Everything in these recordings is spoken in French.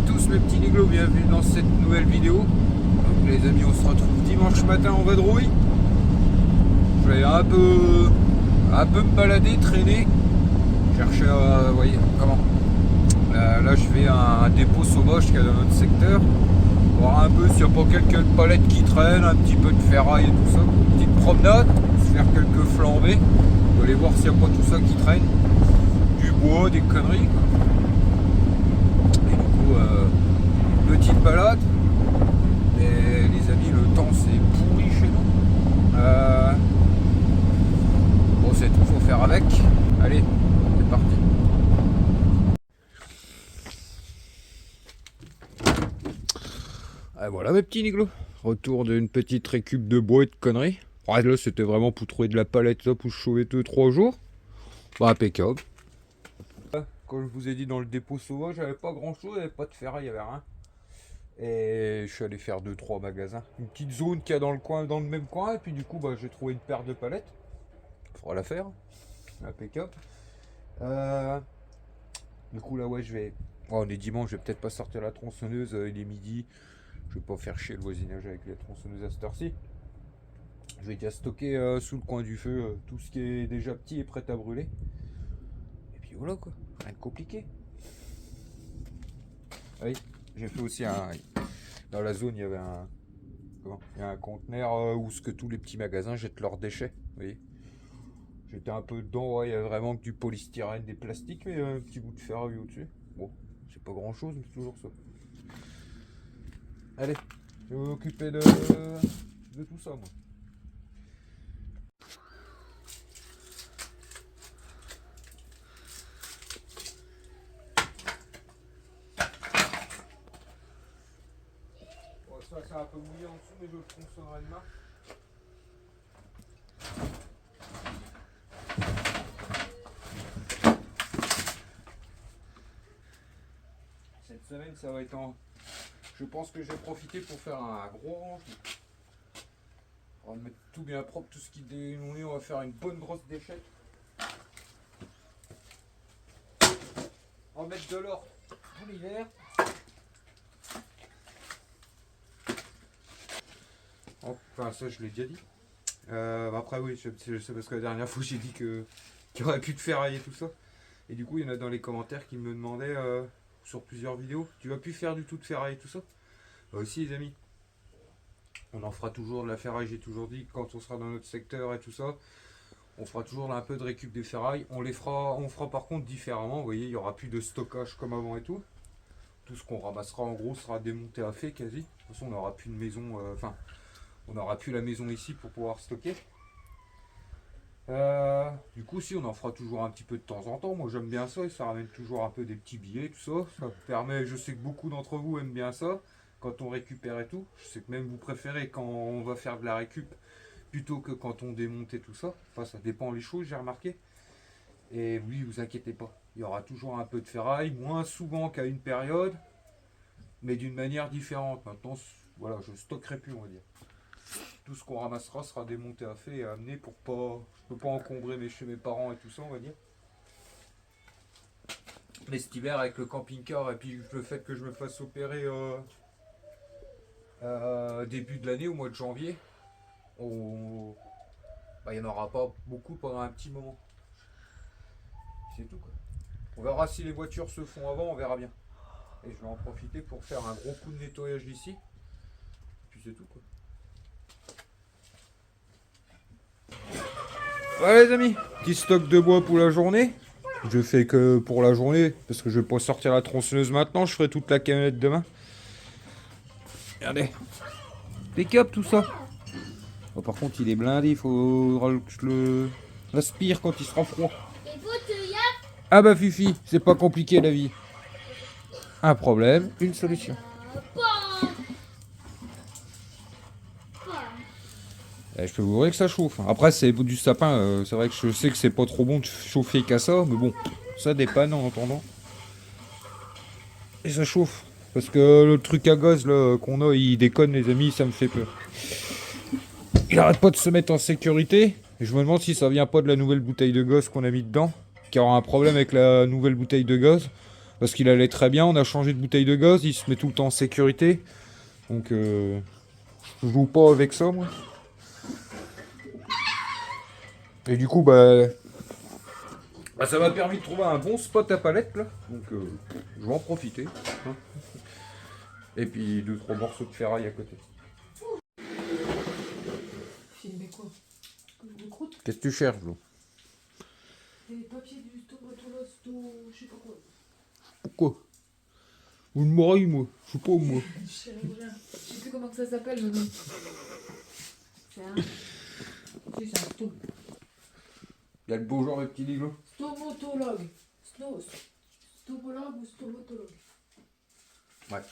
tous mes petits néglos, bienvenue dans cette nouvelle vidéo. Donc les amis, on se retrouve dimanche matin en vadrouille. Je vais un peu me balader, traîner, chercher, voyez, comment là je vais à un dépôt sauvage qu'il y a dans notre secteur, voir un peu s'il n'y a pas quelques palettes qui traînent, un petit peu de ferraille et tout ça, une petite promenade, se faire quelques flambées, aller voir s'il n'y a pas tout ça qui traîne, du bois, des conneries quoi. Petite balade, et les amis, le temps c'est pourri chez nous. Bon, c'est tout, faut faire avec. Allez, c'est parti. Ah, voilà mes petits niglos. Retour d'une petite récup de bois et de conneries. Ouais, là c'était vraiment pour trouver de la palette là, pour chauffer 2-3 jours. Bah, impeccable. Comme je vous ai dit, dans le dépôt sauvage, j'avais pas grand chose, il n'y avait pas de ferraille, il n'y avait rien. Et je suis allé faire 2-3 magasins. Une petite zone qu'il y a dans le coin, dans le même coin, et puis du coup bah, j'ai trouvé une paire de palettes. Il faudra la faire. Impeccable. Du coup là ouais je vais. Oh, on est dimanche, je vais peut-être pas sortir la tronçonneuse, il est midi. Je vais pas faire chier le voisinage avec les tronçonneuses à cette heure-ci. Je vais déjà stocker sous le coin du feu tout ce qui est déjà petit et prêt à brûler. Et puis voilà quoi, rien de compliqué. Oui, j'ai fait aussi un. Dans la zone, il y avait un. Comment il y a un conteneur où ce que tous les petits magasins jettent leurs déchets. Vous voyez. J'étais un peu dedans, ouais, il y a vraiment que du polystyrène, des plastiques, mais un petit bout de ferraille au-dessus. Bon, c'est pas grand chose, mais c'est toujours ça. Allez, je vais m'occuper de tout ça, moi. Ça c'est un peu mouillé en dessous, mais je le tronçonnerai demain. Cette semaine, ça va être en. Je pense que je vais profiter pour faire un gros rangement. On va mettre tout bien propre, tout ce qui est démoulé, on va faire une bonne grosse déchette. On va mettre de l'or tout l'hiver. Enfin, ça, je l'ai déjà dit. Après, oui, je sais parce que la dernière fois, j'ai dit qu'il y aurait plus de ferraille et tout ça. Et du coup, il y en a dans les commentaires qui me demandaient sur plusieurs vidéos, tu vas plus faire du tout de ferraille et tout ça. Bah aussi, les amis, on en fera toujours de la ferraille. J'ai toujours dit que quand on sera dans notre secteur et tout ça, on fera toujours un peu de récup des ferrailles. On fera par contre différemment. Vous voyez, il n'y aura plus de stockage comme avant et tout. Tout ce qu'on ramassera en gros sera démonté à fait quasi. De toute façon, on n'aura plus de maison. On n'aura plus la maison ici pour pouvoir stocker. Du coup, si on en fera toujours un petit peu de temps en temps, moi j'aime bien ça et ça ramène toujours un peu des petits billets, tout ça. Ça permet, je sais que beaucoup d'entre vous aiment bien ça quand on récupère et tout. Je sais que même vous préférez quand on va faire de la récup plutôt que quand on démonte et tout ça. Enfin, ça dépend les choses, j'ai remarqué. Et oui, vous inquiétez pas, il y aura toujours un peu de ferraille, moins souvent qu'à une période, mais d'une manière différente. Maintenant, voilà, je stockerai plus, on va dire. Tout ce qu'on ramassera sera démonté à fait et amené pour pas. Je peux pas encombrer chez mes parents et tout ça, on va dire. Mais cet hiver avec le camping-car et puis le fait que je me fasse opérer début de l'année, au mois de janvier, il n'y en aura pas beaucoup pendant un petit moment. C'est tout quoi. On verra si les voitures se font avant, on verra bien. Et je vais en profiter pour faire un gros coup de nettoyage d'ici. Puis c'est tout quoi. Voilà les amis, petit stock de bois pour la journée. Je fais que pour la journée, parce que je vais pas sortir la tronçonneuse maintenant, je ferai toute la camionnette demain. Regardez, pick-up tout ça. Oh, par contre il est blindé, il faudra que je l'aspire quand il sera froid. Ah bah Fifi, c'est pas compliqué la vie. Un problème, une solution. Je peux vous dire que ça chauffe. Après, c'est du sapin. C'est vrai que je sais que c'est pas trop bon de chauffer qu'à ça. Mais bon, ça dépanne en attendant. Et ça chauffe. Parce que le truc à gaz là qu'on a, il déconne les amis, ça me fait peur. Il arrête pas de se mettre en sécurité. Et je me demande si ça vient pas de la nouvelle bouteille de gaz qu'on a mis dedans. Qu'il y aura un problème avec la nouvelle bouteille de gaz. parce qu'il allait très bien. On a changé de bouteille de gaz, il se met tout le temps en sécurité. Donc je joue pas avec ça moi. Et du coup ça m'a permis de trouver un bon spot à palette là. Donc je vais en profiter. Hein. Et puis 2-3 morceaux de ferraille à côté. Filmer quoi? De croûte? Qu'est-ce que tu cherches, Lou? Les papiers du stomatologue, je sais pas quoi. Pourquoi? Vous me m'oreille, moi. Je sais pas, moi. Je sais plus comment que ça s'appelle, le nom. C'est un... Si, c'est un Il y a le beau genre de petit liglo. stomatologue. Stomologue ou stomatologue. Ouais.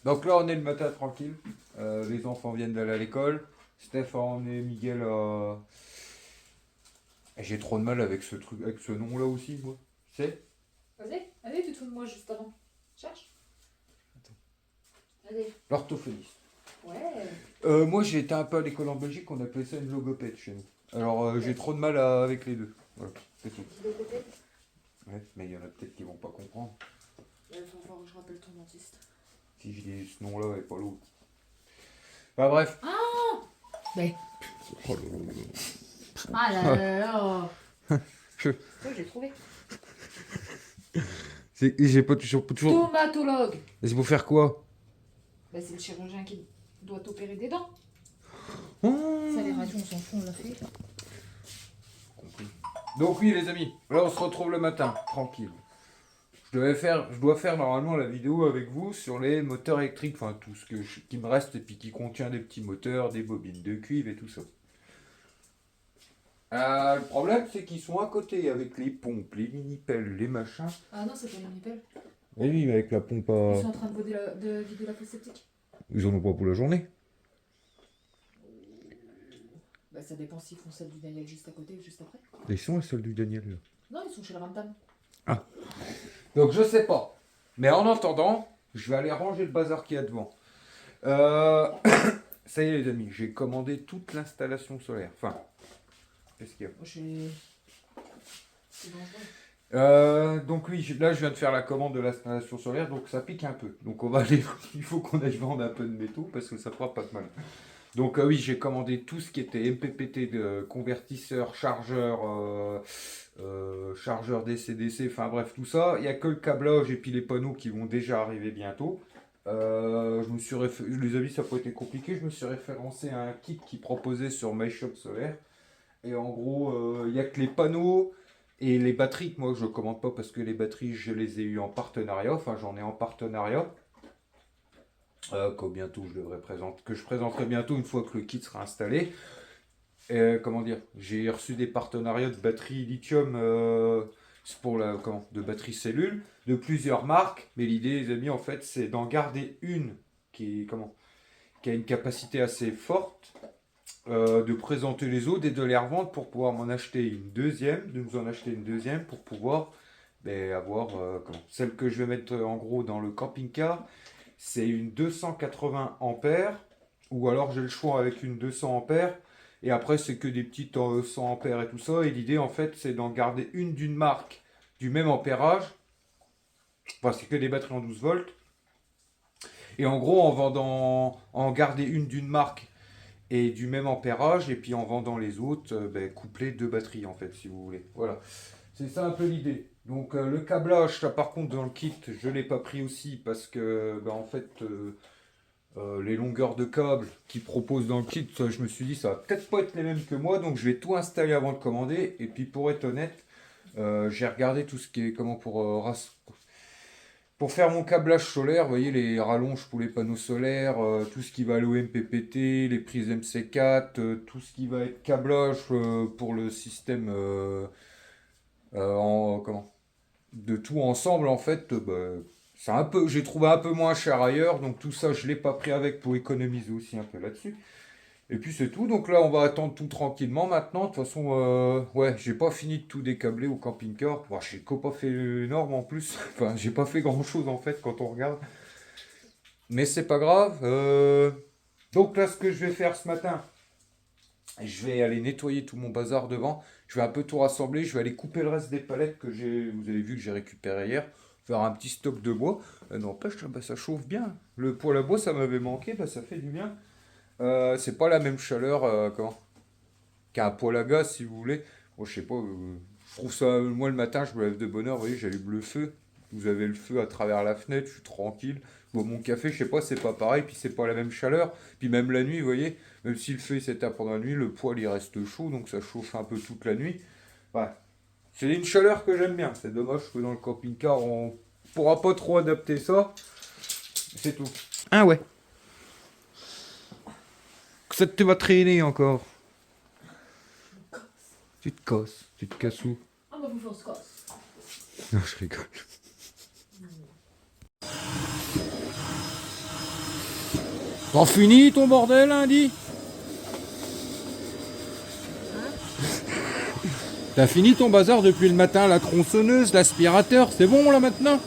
Donc là, on est le matin tranquille. Les enfants viennent d'aller à l'école. Stéphane et Miguel. J'ai trop de mal avec ce truc, avec ce nom-là aussi, moi. Tu sais? Vas-y, allez, tu te fous de moi juste avant. Cherche. Allez. L'orthophoniste. Ouais. Moi, j'ai été un peu à l'école en Belgique, on appelait ça une logopède chez nous. Alors, j'ai trop de mal avec les deux. Voilà, c'est tout. Ouais, mais il y en a peut-être qui vont pas comprendre. Il va falloir que je rappelle ton dentiste. Si je dis ce nom-là et pas l'autre. Bah, bref. Ah mais. Oh là là. Ah là là là. Je- Ça, j'ai trouvé. J'ai pas toujours. Stomatologue. Et c'est pour faire quoi? Bah, c'est le chirurgien qui doit t'opérer des dents. Oh. Ça, les radios, on s'en fout, on l'a fait. Compris. Donc oui les amis, là on se retrouve le matin, tranquille. Je dois faire normalement la vidéo avec vous sur les moteurs électriques, enfin tout ce qui me reste et puis qui contient des petits moteurs, des bobines de cuivre et tout ça. Le problème c'est qu'ils sont à côté avec les pompes, les mini-pelles, les machins. Ah non, c'est pas une nipple. Et oui, mais avec la pompe Ils à... sont en train de vider la fosse septique. Ils en ont pas pour la journée. Bah, ça dépend s'ils font celle du Daniel juste à côté ou juste après. Ils sont à celle du Daniel là. Non, ils sont chez la Ramtam. Donc je sais pas. Mais en attendant, je vais aller ranger le bazar qu'il y a devant. Euh, Ça y est les amis, j'ai commandé toute l'installation solaire. Enfin, qu'est-ce qu'il y a? Moi, je suis. C'est dangereux. Donc oui, là je viens de faire la commande de l'installation solaire, donc ça pique un peu. Donc on va aller, il faut qu'on aille vendre un peu de métaux parce que ça fera pas de mal. Donc oui, j'ai commandé tout ce qui était MPPT, de convertisseur, chargeur, chargeur DC-DC, enfin bref tout ça. Il n'y a que le câblage et puis les panneaux qui vont déjà arriver bientôt. Je me suis les avis ça n'a pas été compliqué, je me suis référencé à un kit qui proposait sur MyShop Solaire. Et en gros, il n'y a que les panneaux et les batteries que moi je commande pas parce que les batteries je les ai eues en partenariat, enfin j'en ai en partenariat. Que je présenterai bientôt une fois que le kit sera installé. Comment dire, j'ai reçu des partenariats de batteries lithium pour de batteries cellules de plusieurs marques, mais l'idée les amis en fait c'est d'en garder une qui a une capacité assez forte, de présenter les autres et de les revendre pour pouvoir m'en acheter une deuxième, de nous en acheter une deuxième pour pouvoir avoir celle que je vais mettre en gros dans le camping-car. C'est une 280 ampères, ou alors j'ai le choix avec une 200 ampères, et après c'est que des petites 100 ampères et tout ça, et l'idée en fait c'est d'en garder une d'une marque du même ampérage, enfin c'est que des batteries en 12 volts, et en gros en garder une d'une marque et du même ampérage, et puis en vendant les autres, coupler deux batteries en fait si vous voulez, voilà. C'est ça un peu l'idée. Donc le câblage, ça par contre dans le kit, je ne l'ai pas pris aussi parce que en fait les longueurs de câbles qu'ils proposent dans le kit, je me suis dit ça va peut-être pas être les mêmes que moi, donc je vais tout installer avant de commander. Et puis pour être honnête, j'ai regardé tout ce qui est comment pour faire mon câblage solaire, vous voyez les rallonges pour les panneaux solaires, tout ce qui va aller au MPPT, les prises MC4, tout ce qui va être câblage pour le système de tout ensemble en fait, c'est un peu, j'ai trouvé un peu moins cher ailleurs, donc tout ça je l'ai pas pris avec pour économiser aussi un peu là-dessus. Et puis c'est tout, donc là on va attendre tout tranquillement maintenant. De toute façon, ouais, j'ai pas fini de tout décabler au camping-car. Bon, j'ai pas fait énorme en plus, enfin j'ai pas fait grand-chose en fait quand on regarde. Mais c'est pas grave. Donc là ce que je vais faire ce matin, je vais aller nettoyer tout mon bazar devant. Je vais un peu tout rassembler. Je vais aller couper le reste des palettes que j'ai. Vous avez vu que j'ai récupéré hier. faire un petit stock de bois. N'empêche, bah, ça chauffe bien. Le poêle à bois, ça m'avait manqué, bah, ça fait du bien. C'est pas la même chaleur qu'un poêle à gaz, si vous voulez. Bon, je sais pas, je trouve ça, moi le matin, je me lève de bonne heure, vous voyez, j'allume le feu. Vous avez le feu à travers la fenêtre, je suis tranquille. Bon, mon café, je sais pas, c'est pas pareil, puis c'est pas la même chaleur. Puis même la nuit, vous voyez, même si le feu il s'éteint pendant la nuit, le poêle il reste chaud, donc ça chauffe un peu toute la nuit. Ouais. C'est une chaleur que j'aime bien. C'est dommage que dans le camping-car, on pourra pas trop adapter ça. C'est tout. Ah ouais. Ça te va traîner encore. Tu te casses. Tu te casses où? Ah bah vous on se casse. Non, je rigole. T'en finis ton bordel, lundi? T'as fini ton bazar depuis le matin, la tronçonneuse, l'aspirateur, c'est bon là maintenant?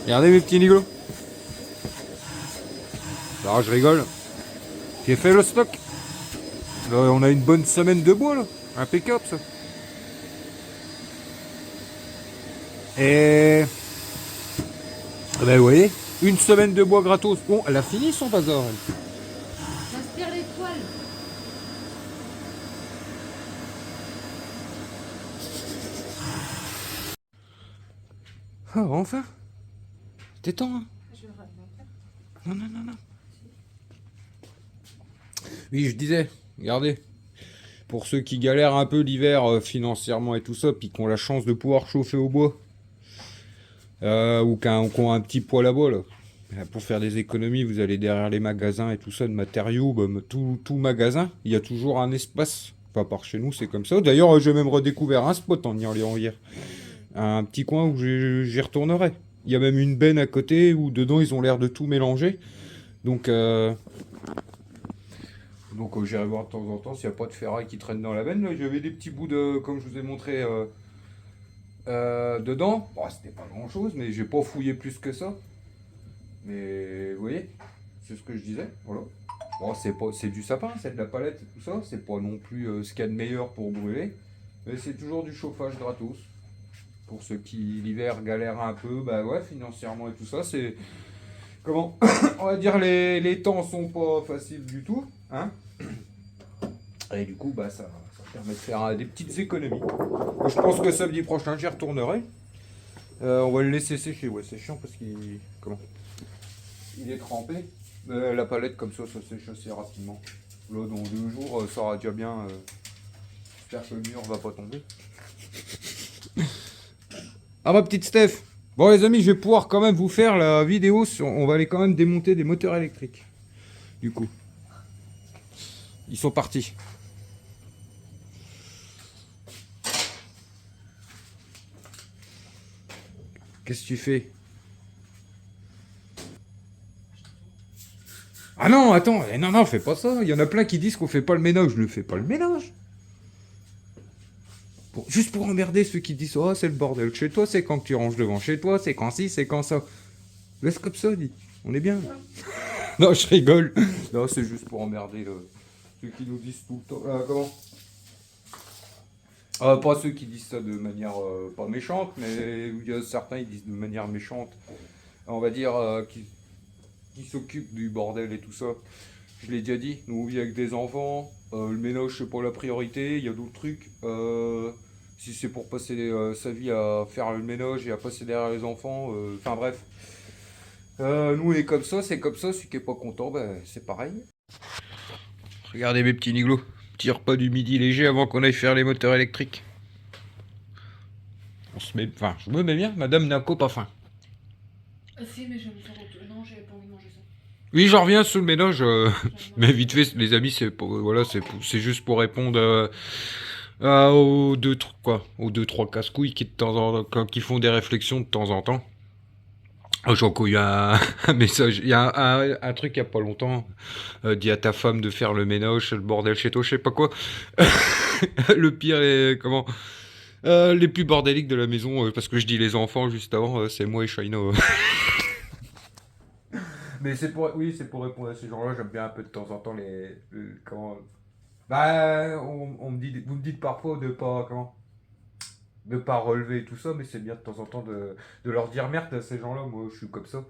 Regardez mes petits nigolos. Alors je rigole. J'ai fait le stock. Là, on a une bonne semaine de bois là. Impeccable ça. Et... Ben vous voyez, une semaine de bois gratos. Bon, elle a fini son bazar. Elle. J'aspire les poils. Ah, enfin. C'était temps, hein. Je vais le ramener. Non, non, non, non. Oui, je disais, regardez. Pour ceux qui galèrent un peu l'hiver financièrement et tout ça, puis qui ont la chance de pouvoir chauffer au bois, ou qui ont un petit poêle à bois, là. Pour faire des économies, vous allez derrière les magasins et tout ça de matériaux, bah, tout magasin, il y a toujours un espace. Enfin, par chez nous, c'est comme ça. D'ailleurs, j'ai même redécouvert un spot en y allant hier. Un petit coin où j'y retournerai. Il y a même une benne à côté où dedans ils ont l'air de tout mélanger. Donc, j'irai voir de temps en temps s'il n'y a pas de ferraille qui traîne dans la benne. Là, j'avais des petits bouts de, comme je vous ai montré dedans. Bon, c'était pas grand chose, mais j'ai pas fouillé plus que ça. Mais vous voyez, c'est ce que je disais. Voilà. Bon, c'est du sapin, c'est de la palette et tout ça. C'est pas non plus ce qu'il y a de meilleur pour brûler. Mais c'est toujours du chauffage gratos. Pour ceux qui l'hiver galèrent un peu, bah ouais, financièrement et tout ça, c'est. Comment? On va dire les temps sont pas faciles du tout. Hein? Et du coup, bah ça permet de faire des petites économies. Je pense que samedi prochain, j'y retournerai. On va le laisser sécher. Ouais, c'est chiant parce qu'il. Comment? Il est trempé. La palette, comme ça sèche assez rapidement. Là, dans 2 jours, ça aura déjà bien. J'espère que le mur va pas tomber. Ah, ma petite Steph. Bon, les amis, je vais pouvoir quand même vous faire la vidéo sur. On va aller quand même démonter des moteurs électriques. Du coup. Ils sont partis. Qu'est-ce que tu fais? Ah non, attends, non, fais pas ça. Il y en a plein qui disent qu'on fait pas le ménage. Je ne fais pas le ménage. Juste pour emmerder ceux qui disent oh, c'est le bordel chez toi, c'est quand tu ranges devant chez toi, c'est quand ci, c'est quand ça. Laisse comme ça, dit. On est bien. Non, je rigole. Non, c'est juste pour emmerder ceux qui nous disent tout le temps. Comment? Pas ceux qui disent ça de manière pas méchante, mais il y a certains qui disent de manière méchante. On va dire qui s'occupent du bordel et tout ça. Je l'ai déjà dit, nous on vit avec des enfants, le ménage c'est pas la priorité, il y a d'autres trucs. Si c'est pour passer sa vie à faire le ménage et à passer derrière les enfants, enfin bref. Nous on est comme ça, c'est comme ça, celui qui est pas content, ben, c'est pareil. Regardez mes petits niglos, petit repas du midi léger avant qu'on aille faire les moteurs électriques. On se met, enfin je me mets bien, madame n'a pas faim. Si, mais je vais me faire autre. Non, j'avais pas envie de manger ça. Oui, j'en reviens sur le ménage, mais vite fait, les amis, voilà, c'est juste pour répondre aux deux trois casse-couilles qui de temps en temps, qui font des réflexions de temps en temps. Genre, il y a un message, il y a un truc il y a pas longtemps, dis à ta femme de faire le ménage, le bordel chez toi, je sais pas quoi. Le pire est comment les plus bordéliques de la maison, parce que je dis les enfants juste avant, c'est moi et Shaino. Mais c'est pour répondre à ces gens-là, j'aime bien un peu de temps en temps comment. Bah, on me dit, vous me dites parfois de pas comment. de pas relever et tout ça, mais c'est bien de temps en temps de leur dire merde à ces gens-là. Moi, je suis comme ça.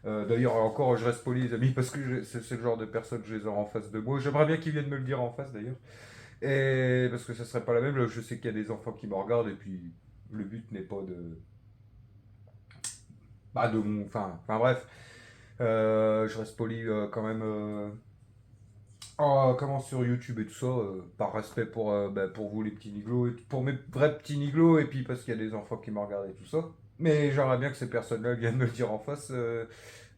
D'ailleurs, encore, je reste poli, les amis, parce que c'est le genre de personne que je les aurai en face de moi. J'aimerais bien qu'ils viennent me le dire en face, d'ailleurs. Et parce que ça serait pas la même. Là, je sais qu'il y a des enfants qui me regardent, et puis le but n'est pas de. Bah, de mon. Enfin bref. Je reste poli quand même. Comment sur YouTube et tout ça, par respect pour vous les petits niglos, et pour mes vrais petits niglos, et puis parce qu'il y a des enfants qui me regardent et tout ça. Mais j'aimerais bien que ces personnes-là viennent me le dire en face.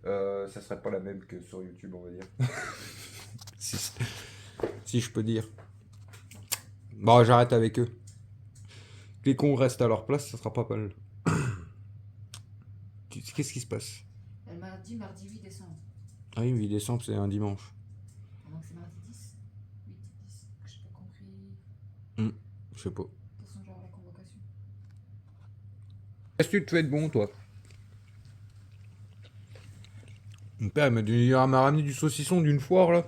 Ça serait pas la même que sur YouTube, on va dire. si, si je peux dire. Bon, j'arrête avec eux. Les cons restent à leur place, ça sera pas mal. Qu'est-ce qui se passe? Elle m'a dit mardi 8 décembre. Ah oui, 8 décembre, c'est un dimanche. Donc c'est mardi 10. 8, 10. J'ai pas compris. Je sais pas. De toute façon, genre la convocation. Qu'est-ce que tu te fais de bon, toi? Mon père il m'a ramené du saucisson d'une foire, là.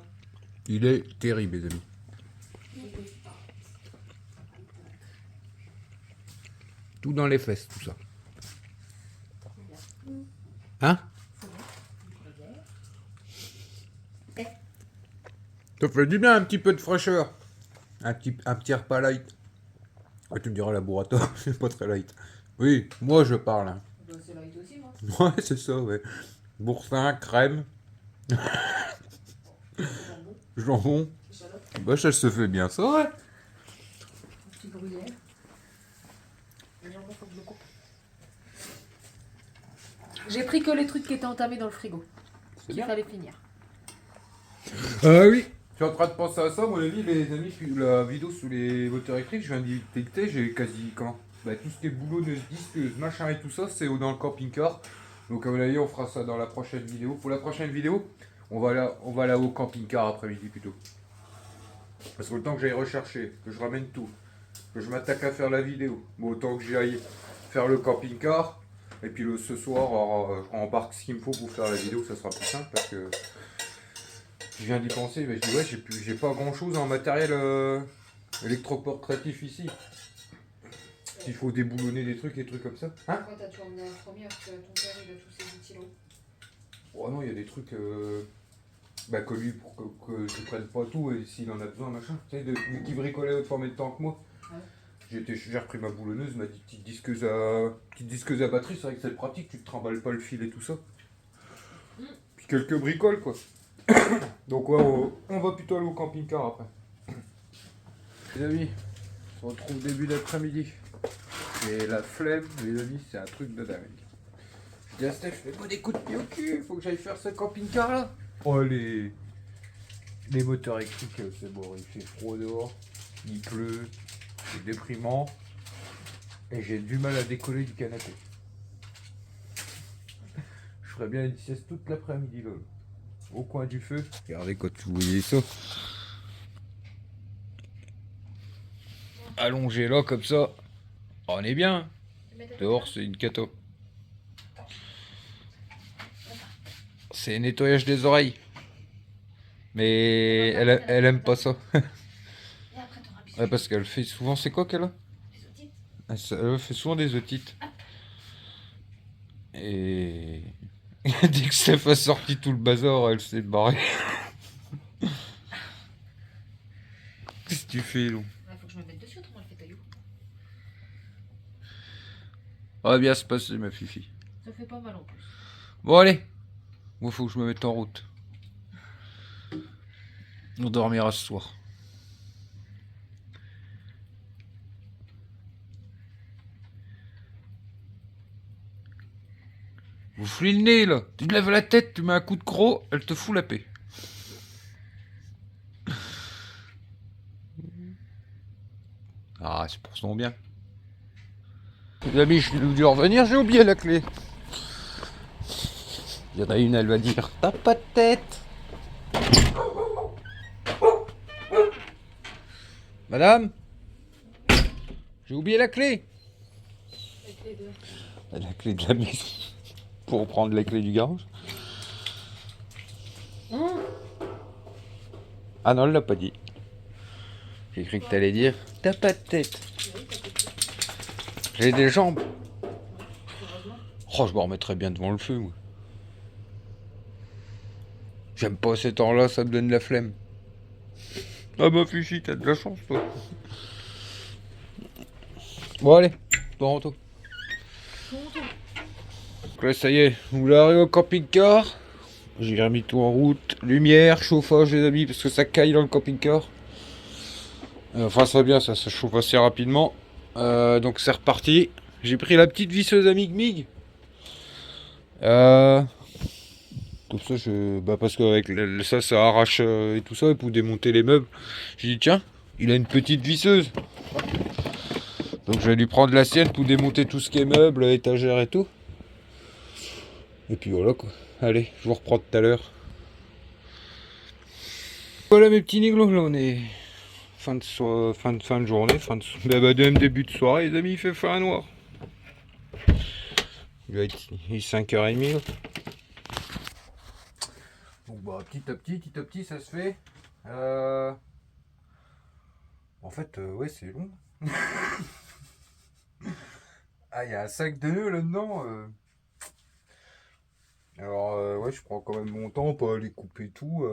Il est terrible, les amis. Tout dans les fesses, tout ça. Hein? Ça fait du bien, un petit peu de fraîcheur. Un petit repas light. Ouais, tu me diras, laboratoire, c'est pas très light. Oui, moi je parle. Hein. Bah, c'est light aussi, moi. Ouais, c'est ça, ouais. Boursin, crème, jambon. Bah, ça se fait bien, ça, ouais. Un petit gruyère. Le jambon, faut que je le coupe. J'ai pris que les trucs qui étaient entamés dans le frigo. C'est Qu'il fallait finir. Ah oui. Je suis en train de penser à ça, mon avis, les amis, la vidéo sous les moteurs électriques, je viens d'y détecter, j'ai quasi tout ce qui est boulonneuse, disqueuse, machin et tout ça, c'est dans le camping-car. Donc à mon avis, on fera ça dans la prochaine vidéo. Pour la prochaine vidéo, on va là au camping-car après-midi plutôt. Parce que le temps que j'aille rechercher, que je ramène tout, que je m'attaque à faire la vidéo, bon, autant que j'aille faire le camping-car, et puis ce soir, je embarque ce qu'il me faut pour faire la vidéo, ça sera plus simple parce que je viens d'y penser, mais je dis ouais, j'ai pas grand chose en matériel électroportatif ici. Il faut déboulonner des trucs comme ça. Hein? Pourquoi t'as tout emmené en premier alors que ton père il a tous ses outils là? Oh non, il y a des trucs que lui, pour que je prenne pas tout, et s'il en a besoin, machin. Tu sais, qui bricolait autre fois de temps que moi. Ouais. J'ai repris ma boulonneuse, ma petite disqueuse à batterie, c'est vrai que c'est pratique, tu te trimbales pas le fil et tout ça. Puis quelques bricoles, quoi. Donc ouais, on va plutôt aller au camping-car après. Les amis, on se retrouve début d'après-midi. Et la flemme, les amis, c'est un truc de dingue. Je dis à Steph, fais-moi des coups de pied au cul, faut que j'aille faire ce camping-car là. Oh les moteurs électriques, c'est bon, il fait froid dehors, il pleut, c'est déprimant. Et j'ai du mal à décoller du canapé. Je ferais bien une sieste toute l'après-midi là. Au coin du feu. Regardez quand vous voyez ça. Allongé là comme ça. On est bien. Dehors c'est une cata. C'est nettoyage des oreilles. Mais elle aime pas ça. Ouais, parce qu'elle fait souvent, c'est quoi qu'elle a? Elle fait souvent des otites. Et dès que Steph a sorti tout le bazar, elle s'est barrée. Qu'est-ce que tu fais, Lou? Il faut que je me mette dessus, autrement elle fait taillou. Ça va bien se passer, ma fifi. Ça fait pas mal en plus. Bon, allez. Moi, faut que je me mette en route. On dormira ce soir. Vous foulez le nez, là. Tu te lèves la tête, tu mets un coup de croc, elle te fout la paix. Ah, c'est pour son bien. Les amis, je vais dû revenir, j'ai oublié la clé. Il y en a une, elle va dire, t'as pas de tête. Madame, j'ai oublié la clé. La clé de la maison. Pour prendre la clé du garage. Ah non, elle l'a pas dit. J'ai cru que t'allais dire, t'as pas de tête. J'ai des jambes. Heureusement. Oh, je me remettrais bien devant le feu, moi. J'aime pas ces temps-là, ça me donne la flemme. Ah bah Fuchi, t'as de la chance, toi. Bon allez, Toronto. Toronto. Donc là, ça y est, vous arrivez au camping-car. J'ai remis tout en route. Lumière, chauffage, les amis, parce que ça caille dans le camping-car. Enfin, ça va bien, ça se chauffe assez rapidement. Donc c'est reparti. J'ai pris la petite visseuse à Mig. Comme ça, parce qu'avec ça arrache et tout ça, et pour démonter les meubles. J'ai dit, tiens, il a une petite visseuse. Donc je vais lui prendre la sienne pour démonter tout ce qui est meubles, étagères et tout. Et puis voilà quoi. Allez, je vous reprends tout à l'heure. Voilà mes petits niglos, là on est fin de journée, même début de soirée les amis, il fait fin noir. Il va être 5h30 là. Donc bah petit à petit ça se fait. En fait ouais c'est long. Ah il y a un sac de nœuds là-dedans. Alors ouais je prends quand même mon temps pour aller couper tout.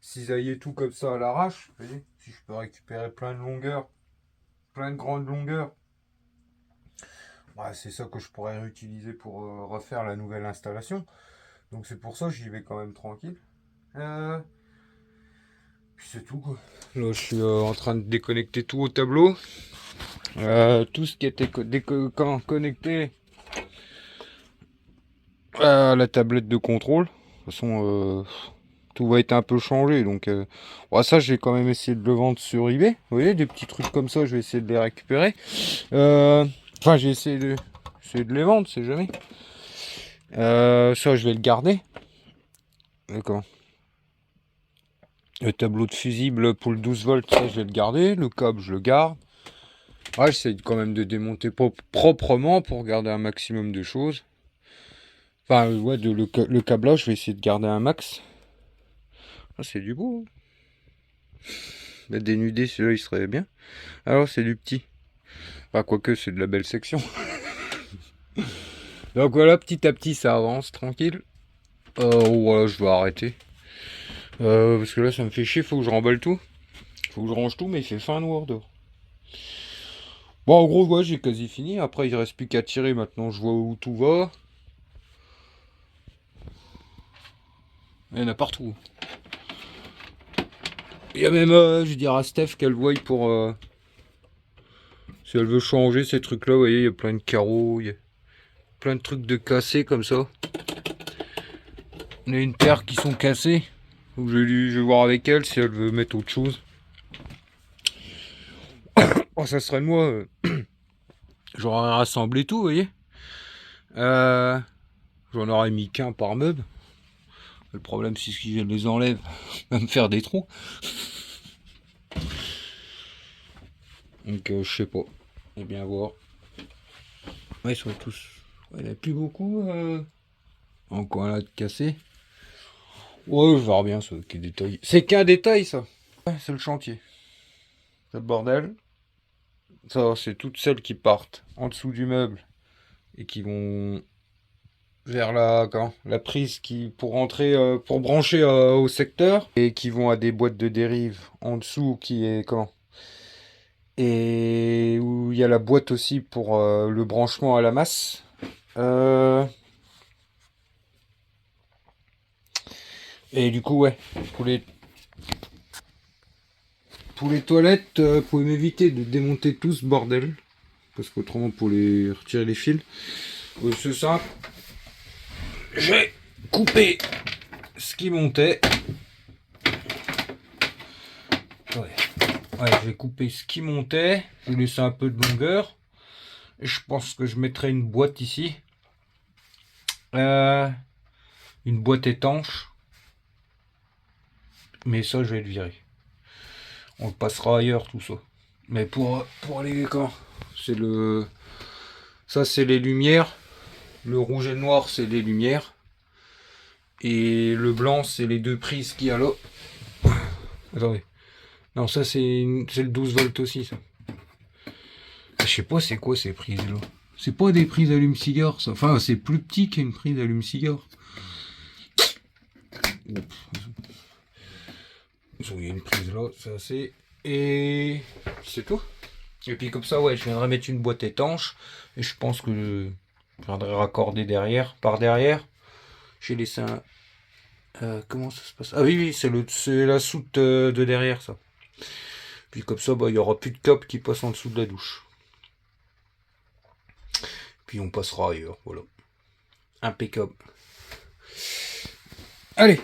Cisailler tout comme ça à l'arrache. Vous voyez, si je peux récupérer plein de longueurs, plein de grandes longueurs. Ouais, c'est ça que je pourrais réutiliser pour refaire la nouvelle installation. Donc c'est pour ça que j'y vais quand même tranquille. Puis c'est tout quoi. Là je suis en train de déconnecter tout au tableau. Tout ce qui était connecté à la tablette de contrôle. De toute façon tout va être un peu changé. Donc ouais, ça je vais quand même essayer de le vendre sur eBay. Vous voyez des petits trucs comme ça, je vais essayer de les récupérer. Enfin j'ai essayé de les vendre, c'est jamais. Ça je vais le garder. D'accord. Le tableau de fusible pour le 12 volts, ça je vais le garder. Le câble, je le garde. Ouais, j'essaie quand même de démonter proprement pour garder un maximum de choses. Enfin, ouais, le câblage, je vais essayer de garder un max. Ah, c'est du beau. La dénudé, celui-là, il serait bien. Alors, c'est du petit. Enfin, quoique, c'est de la belle section. Donc voilà, petit à petit, ça avance, tranquille. Voilà, je vais arrêter. Parce que là, ça me fait chier, faut que je remballe tout. Faut que je range tout, mais il fait fin noir dehors. Bon, en gros, ouais, j'ai quasi fini. Après, il reste plus qu'à tirer. Maintenant, je vois où tout va. Il y en a partout. Il y a même, je vais dire à Steph qu'elle voie pour... si elle veut changer ces trucs-là, vous voyez, il y a plein de carreaux. Il y a plein de trucs de cassés comme ça. Il y a une paire qui sont cassées. Donc je vais voir avec elle si elle veut mettre autre chose. Oh, ça serait moi. J'aurais rassemblé tout, vous voyez. J'en aurais mis qu'un par meuble. Le problème, c'est que si je les enlève, va me faire des trous. Donc, je sais pas. On va bien voir. Ouais, ils sont tous. Ouais, il n'y en a plus beaucoup. Encore là de cassé. Ouais, je vois bien ça qui est détaillé. C'est qu'un détail, ça. Ouais, c'est le chantier. C'est le bordel. Ça, c'est toutes celles qui partent en dessous du meuble et qui vont vers la prise pour rentrer, pour brancher au secteur et qui vont à des boîtes de dérive en dessous qui est et où il y a la boîte aussi pour le branchement à la masse. Et du coup ouais, pour les toilettes, vous pouvez m'éviter de démonter tout ce bordel parce qu'autrement pour les retirer les fils, c'est simple. J'ai coupé ce qui montait. Ouais, j'ai coupé ce qui montait. J'ai laissé un peu de longueur. Et je pense que je mettrai une boîte ici. Une boîte étanche. Mais ça, je vais le virer. On le passera ailleurs, tout ça. Mais pour aller quand c'est le... Ça, c'est les lumières. Le rouge et le noir, c'est les lumières. Et le blanc, c'est les deux prises qu'il y a là. Attendez. Non, ça, c'est le 12 volts aussi, ça. Je sais pas c'est quoi ces prises là. C'est pas des prises allume-cigare ça. Enfin c'est plus petit qu'une prise allume-cigare. Il y a une prise là, c'est assez. Et c'est tout. Et puis comme ça ouais je viendrai mettre une boîte étanche. Et je pense que je viendrai raccorder derrière, par derrière. J'ai laissé un. Comment ça se passe? Ah oui, c'est la soute de derrière ça. Puis comme ça, bah, il n'y aura plus de câble qui passe en dessous de la douche. Puis on passera ailleurs, voilà. Impeccable. Allez,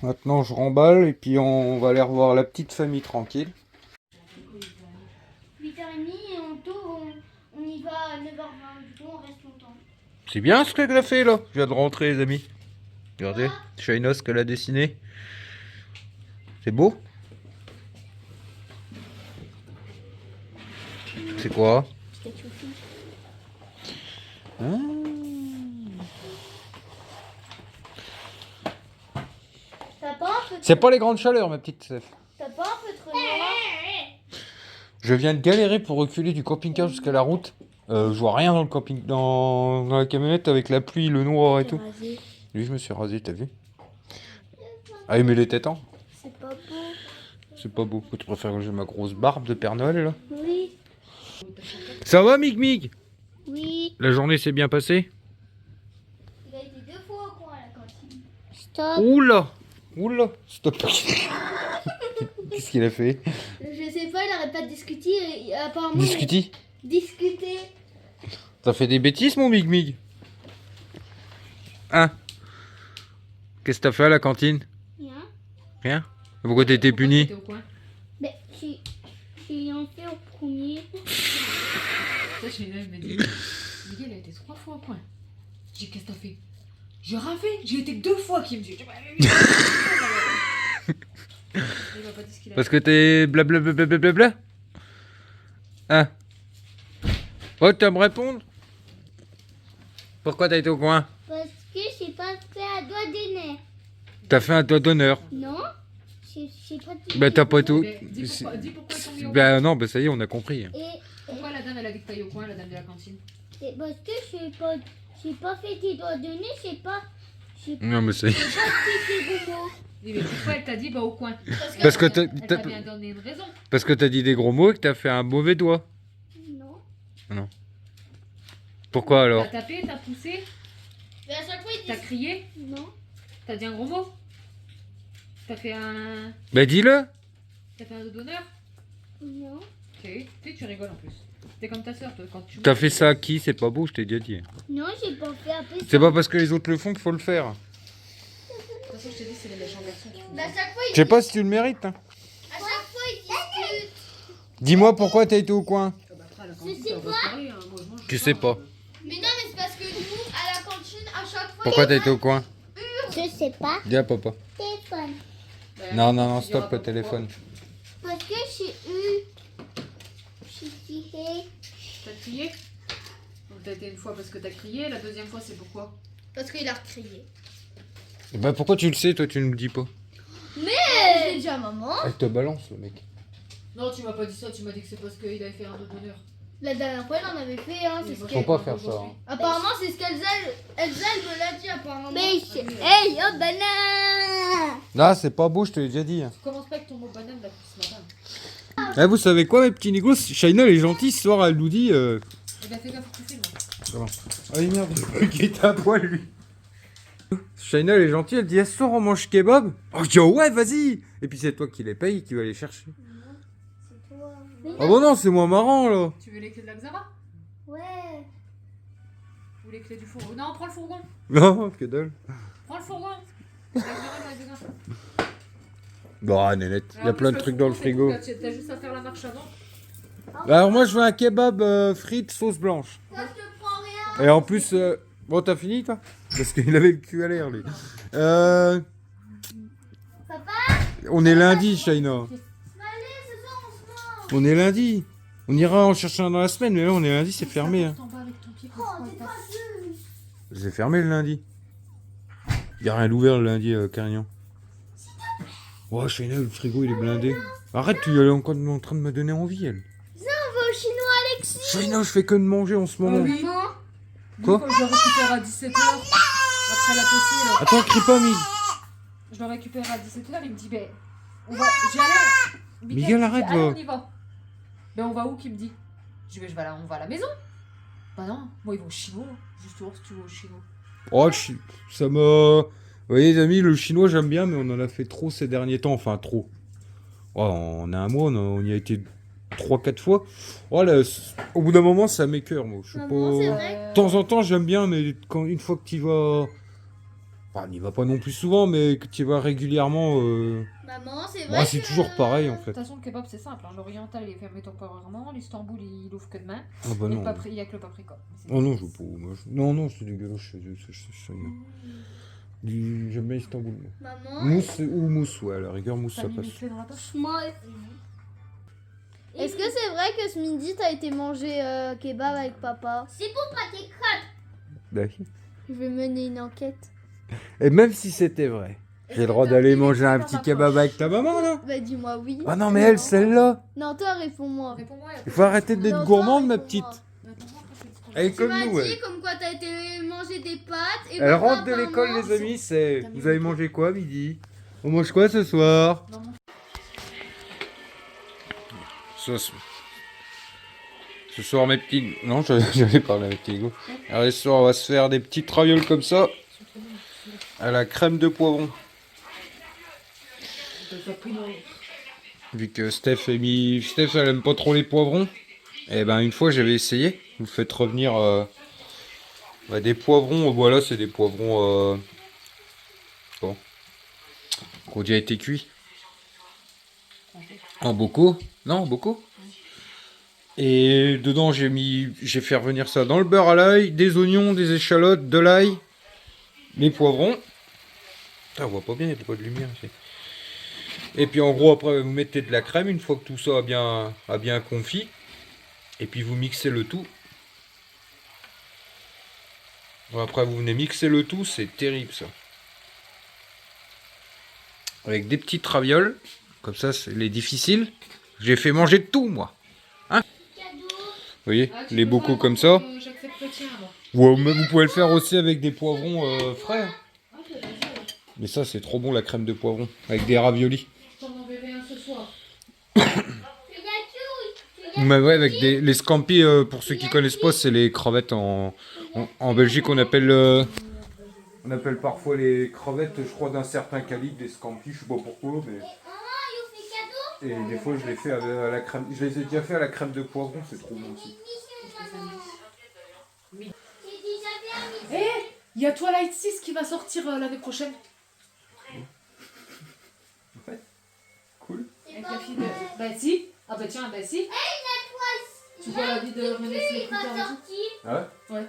maintenant je remballe et puis on va aller revoir la petite famille tranquille. 8h30 et on y va à 9h20, du coup on reste longtemps. C'est bien ce qu'elle a fait là. Je viens de rentrer les amis. Regardez, Shainos qu'elle a dessiné. C'est beau? C'est quoi? T'as pas un peu C'est pas les grandes chaleurs ma petite Steph. T'as pas un peu trop noir? Je viens de galérer pour reculer du camping-car jusqu'à la route. Je vois rien dans le camping, dans la camionnette avec la pluie, le noir et tout. Lui je me suis rasé, t'as vu? Ah mais il était temps. C'est pas beau. C'est pas beau. Tu préfères que j'ai ma grosse barbe de Père Noël là? Oui. Ça va Mig Mig? Oui. La journée s'est bien passée? Il a été 2 fois au coin à la cantine. Stop. Oula! Oula! Stop! Qu'est-ce qu'il a fait? Je sais pas, il arrête pas de discuter. Et apparemment. Discuter? Discuter. T'as fait des bêtises mon Mig Mig? Hein? Qu'est-ce que t'as fait à la cantine? Rien. Rien? Pourquoi t'étais puni? Mais j'ai rien fait au premier. Ça, j'ai là, il m'a dit. Miguel a été 3 fois au coin. J'ai dit, qu'est-ce que t'as fait? J'ai rien fait, j'ai été que 2 fois qu'il me dit. Il m'a pas dit ce qu'il a Parce que t'es blablabla? Hein? Oh, tu vas me répondre? Pourquoi t'as été au coin? Parce que j'ai pas fait un doigt d'honneur. T'as fait un doigt d'honneur. Non. J'ai pas dit. Bah t'as pas tout. fait. Dis pourquoi ils t'ont mis au coin. Bah non, bah ça y est, on a compris. Et Pourquoi la dame elle a dit que t'ailles au coin, la dame de la cantine? c'est parce que j'ai pas fait tes doigts d'honneur, j'ai pas Non mais ça y est. dit tes gros mots. Mais pourquoi elle t'a dit bah au coin? Parce que Elle t'a bien donné une raison. parce que t'as dit des gros mots et que t'as fait un mauvais doigt. Non. Pourquoi alors? T'as tapé, t'as poussé, Mais à chaque fois ils t'as crié, non. t'as dit un gros mot. T'as fait un. Bah dis-le. T'as fait un dos d'honneur. Non. Ok, tu rigoles en plus. T'es comme ta soeur, toi, quand tu. T'as fait ça à qui? C'est pas beau, je t'ai déjà dit. Non, j'ai pas fait un peu. C'est pas parce que les autres le font qu'il faut le faire. De toute façon, je t'ai dit, c'est les méchants garçons qui font Mais à ça. chaque fois Je sais pas si tu le mérites. Hein. à chaque fois ils discutent. Dis-moi pourquoi t'as été au coin. Ah bah, après, à la cantine, sais on va pas. se parler, hein. Moi, je mange Je sais pas. Mais non, mais c'est parce que nous, à la cantine, à chaque fois. Pourquoi t'as été au coin? Je sais pas. Dis à papa. Téléphone. Bah, Non, non, non, tu diras stop pas le téléphone. Parce que j'ai eu. J'ai tiré. T'as crié? Donc t'as été une fois parce que t'as crié, la deuxième fois c'est pourquoi? Parce qu'il a crié. Bah pourquoi tu le sais, toi tu ne me dis pas? J'ai déjà maman. Elle te balance le mec. Non, tu m'as pas dit ça, tu m'as dit que c'est parce qu'il avait fait un dos d'honneur. La dernière fois, il en avait fait, hein. C'est ce Faut Faut qu'elle. pas faire ça. Hein. Apparemment, c'est ce qu'Elsa elle me l'a dit, apparemment. Mais hey, oh, banane. Là, c'est pas beau, je te l'ai déjà dit. Hein. Tu commences pas avec ton mot banane là depuis ce matin. Eh, vous savez quoi, mes petits négos? Shaina, elle est gentille ce soir, elle nous dit. Eh ben fais gaffe où tu filmes. Ah oui, merde, il est à poil lui. Shaina, elle est gentille, elle dit: ce soir on mange kebab? Oh, je dis: oh, ouais, vas-y. Et puis c'est toi qui les paye, qui va les chercher. C'est toi. Ah bon, non, c'est moins marrant là. Tu veux les clés de la Xara? Ouais. Ou les clés du fourgon? Non, prends le fourgon. Non, que dalle. Prends le fourgon. La Xara, elle va être dedans. Bon, Nénette, il y a Alors, plein de le trucs dans le fourgon, frigo. c'est tout, là, t'as juste à faire la marche avant. Alors, moi, je veux un kebab frites sauce blanche. Ça, je te prends rien. Et en plus, bon, t'as fini toi? Parce qu'il avait le cul à l'air lui. On est lundi, Shaina. Allez, ce soir, on se mange. On est lundi. On ira en chercher un dans la semaine, mais là, on est lundi, c'est fermé. Hein. T'en bats avec ton pied, Oh, t'es pas sûr. C'est fermé le lundi. Il n'y a rien d'ouvert le lundi, Carignan. Oh, Shaina, le frigo, il est blindé. Arrête, tu es encore en train de me donner envie, elle. On va au chinois, Alexis. Shaina, je fais que de manger en ce moment. oui. Maman, Quoi? Je le récupère à 17h. Après la PC, là. Attends, crie pas, Mig. Je le récupère à 17h. Il me dit, ben, on va. J'ai allé. Miguel, arrête, allez, va. on y va. Ben, on va où, qui me dit? Je dis, ben, on va à la maison. Bah non, moi, ils vont au chinois. Juste voir si tu vas au chinois. Oh, ça m'a... Vous voyez, les amis, le chinois, j'aime bien, mais on en a fait trop ces derniers temps. Enfin, trop. Oh, en un mois, on y a été 3-4 fois. Oh, là, au bout d'un moment, ça m'écoeure, moi. Je sais Maman, c'est pas... vrai. De temps en temps, j'aime bien, mais une fois que tu y vas... Enfin, on n'y va pas non plus souvent, mais que tu y vas régulièrement... Maman, c'est Ouais, vrai. c'est que- toujours pareil, en De fait. toute façon, le kebab, c'est simple. Hein. L'oriental, il est fermé temporairement. l'Istanbul, il ouvre que demain. Ah bah Et non. il n'y a que le paprika. C'est Oh non, tout. je veux pas. Moi, non, non, c'est dégueulasse. J'aime bien Istanbul. Moi. Maman, Mousse ou mousse, ouais, à la rigueur, mousse, T'as ça mis passe. mes clés dans la poche? moi. Est-ce que c'est vrai que ce midi t'as été manger kebab avec papa? C'est pour pas tes crêpes. Bah, Je vais mener une enquête. et même si c'était vrai, j'ai le droit d'aller manger un petit kebab avec ta maman, là. Bah dis-moi oui. Ah non, mais elle, celle-là. Non, toi réponds-moi. Réponds-moi. Il faut arrêter d'être Non, gourmande, toi, ma réponds-moi. petite. Réponds-moi, après, je vais te Elle est Tu comme m'as nous, dit elle. comme quoi t'as été manger des pâtes et Elle papa, rentre de l'école, apparemment, les amis, c'est... T'as mis Vous avez le- mangé quoi, midi? On mange quoi, ce soir? Non, non. Ce soir, mes petits... Non, j'avais parlé avec mes petits goûts. Alors, ce soir, on va se faire des petites ravioles comme ça, à la crème de poivron. Vu que Steph, elle aime pas trop les poivrons, et ben une fois j'avais essayé. Vous faites revenir des poivrons. Voilà, c'est des poivrons bon, qui ont déjà été cuits en bocaux. Non, en bocaux. Et dedans j'ai fait revenir ça dans le beurre à l'ail, des oignons, des échalotes, de l'ail, les poivrons. Putain, on voit pas bien, il n'y a pas de lumière ici. Et puis en gros après vous mettez de la crème une fois que tout ça a bien confit. Et puis vous mixez le tout. Bon, après vous venez mixer le tout, c'est terrible ça. Avec des petites ravioles. Comme ça c'est les difficiles. J'ai fait manger tout moi. Hein? Vous voyez, Ah, tu les peux bocaux faire comme un ça. peu, j'accepte le tien, moi. Ouais, mais vous pouvez le faire aussi avec des poivrons frais. Hein. Ok, vas-y. Mais ça c'est trop bon la crème de poivron. Avec des raviolis. Je t'en enverrai un ce soir. Mais ouais, avec les scampi, pour ceux qui connaissent pas, c'est les crevettes en Belgique, on appelle parfois les crevettes, je crois, d'un certain calibre, des scampi, je sais pas pourquoi, mais... Et des fois, je les fais à la crème, je les ai déjà fait à la crème de poivron, c'est trop bon aussi. Eh, il y a Twilight 6 qui va sortir l'année prochaine. Cool. Avec la fille de... Bah si. Ah bah tiens, bah si. Tu vois la vie de René Sécouteur et tout. Ah ouais? Ouais.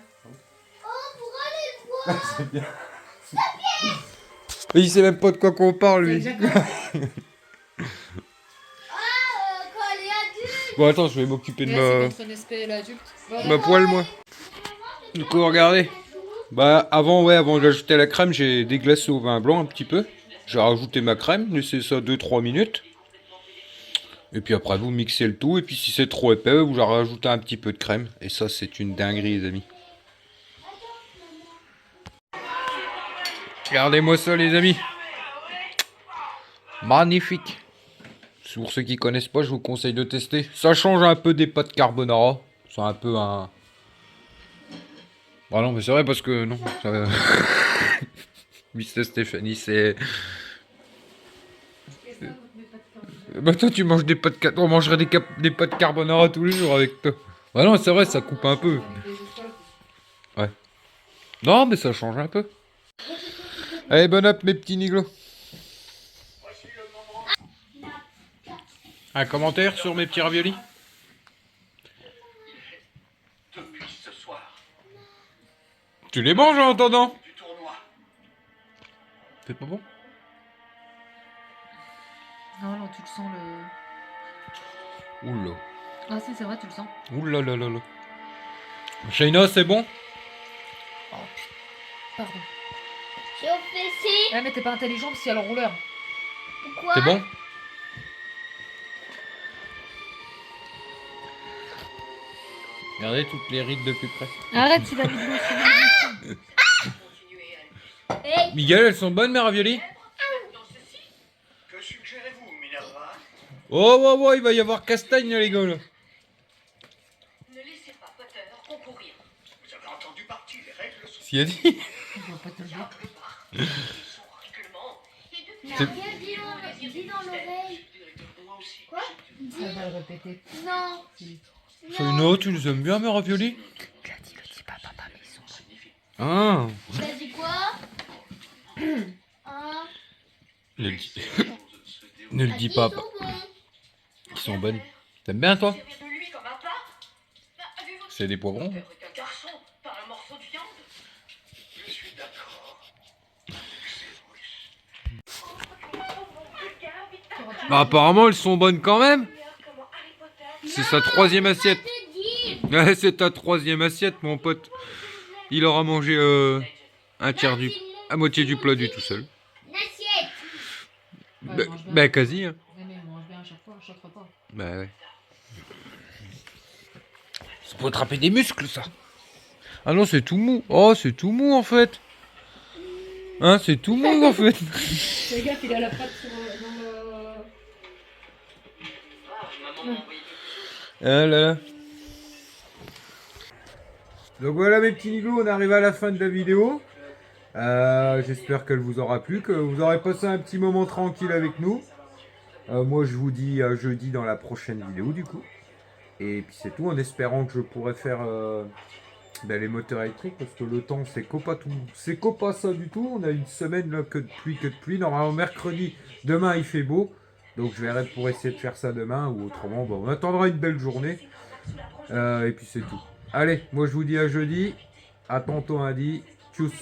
C'est bien. Mais il sait même pas de quoi qu'on parle, lui. Bon, attends, je vais m'occuper de ma poêle, moi. Du coup, regardez. Bah, avant d'ajouter la crème, j'ai déglacé au vin blanc un petit peu. J'ai rajouté ma crème, laissé ça 2-3 minutes. Et puis après, vous mixez le tout. Et puis si c'est trop épais, vous rajoutez un petit peu de crème. Et ça, c'est une dinguerie, les amis. Regardez-moi ça, les amis. Magnifique. Pour ceux qui connaissent pas, je vous conseille de tester. Ça change un peu des pâtes carbonara. C'est un peu un... Bah non, mais c'est vrai parce que... Non, ça... Mister Stéphanie, c'est... Bah toi, tu manges des pâtes... On mangerait des pâtes carbonara tous les jours avec toi. Bah non, c'est vrai, ça coupe un peu. Ouais. Non, mais ça change un peu. Allez, bon app, mes petits niglos. Un commentaire sur mes petits raviolis? Depuis ce soir Tu les manges en attendant? du tournoi, C'est pas bon? Non, non, tu le sens le... Oula. Ah si, c'est vrai, tu le sens. Oula là là là. Shaina, c'est bon? Pardon. J'ai au fessé. Ouais, mais t'es pas intelligent parce qu'il y a le rouleur. Pourquoi? C'est bon? Regardez toutes les rides de plus près. Arrête, c'est la vidéo. Hey, Miguel, elles sont bonnes mes raviolis? Que suggérez-vous, Minerva? Oh, il va y avoir castagne les gars là. Ne laissez pas Potter concourir. Vous avez entendu partie, les règles sont... S'il a dit. Son règlement et depuis n'a C'est- rien dit dans l'oreille. Moi aussi. Quoi? Elle va le répéter. Non. Non, tu les aimes bien mes raviolis? Tu as dit, le dis pas, papa, mais ils sont Ah. T'as dit quoi? Hein? Ne le dis, ne le dis pas. Ils sont bons. Ils sont bonnes. T'aimes bien toi? servir de lui comme un plat. Avez-vous C'est des poivrons. peur qu'un garçon par un morceau de viande? Je suis d'accord. Bah apparemment elles sont bonnes quand même. Comment Harry Potter C'est sa troisième assiette. Je te dis. Ouais, c'est ta troisième assiette mon pote. Il aura mangé un tiers du... à moitié du plat du tout seul. Une assiette. Ouais, il mange bien. Bah quasi hein. Ouais, mais il mange bien à chaque fois, à chaque repas. Bah ouais. C'est pour attraper des muscles ça. Ah non c'est tout mou. Oh c'est tout mou en fait. Hein c'est tout mou en fait. Fais gaffe, il a la patte sur, dans le... Maman m'a envoyé Ah là là. Donc voilà mes petits niglos, on arrive à la fin de la vidéo. J'espère qu'elle vous aura plu, que vous aurez passé un petit moment tranquille avec nous. Moi je vous dis à jeudi dans la prochaine vidéo du coup. Et puis c'est tout, en espérant que je pourrai faire les moteurs électriques, parce que le temps c'est pas tout, c'est pas ça du tout. On a une semaine là que de pluie. Normalement mercredi, demain il fait beau. Donc je verrai pour essayer de faire ça demain, ou autrement on attendra une belle journée. Et puis c'est tout. Allez, moi je vous dis à jeudi. À tantôt lundi. Tchuss.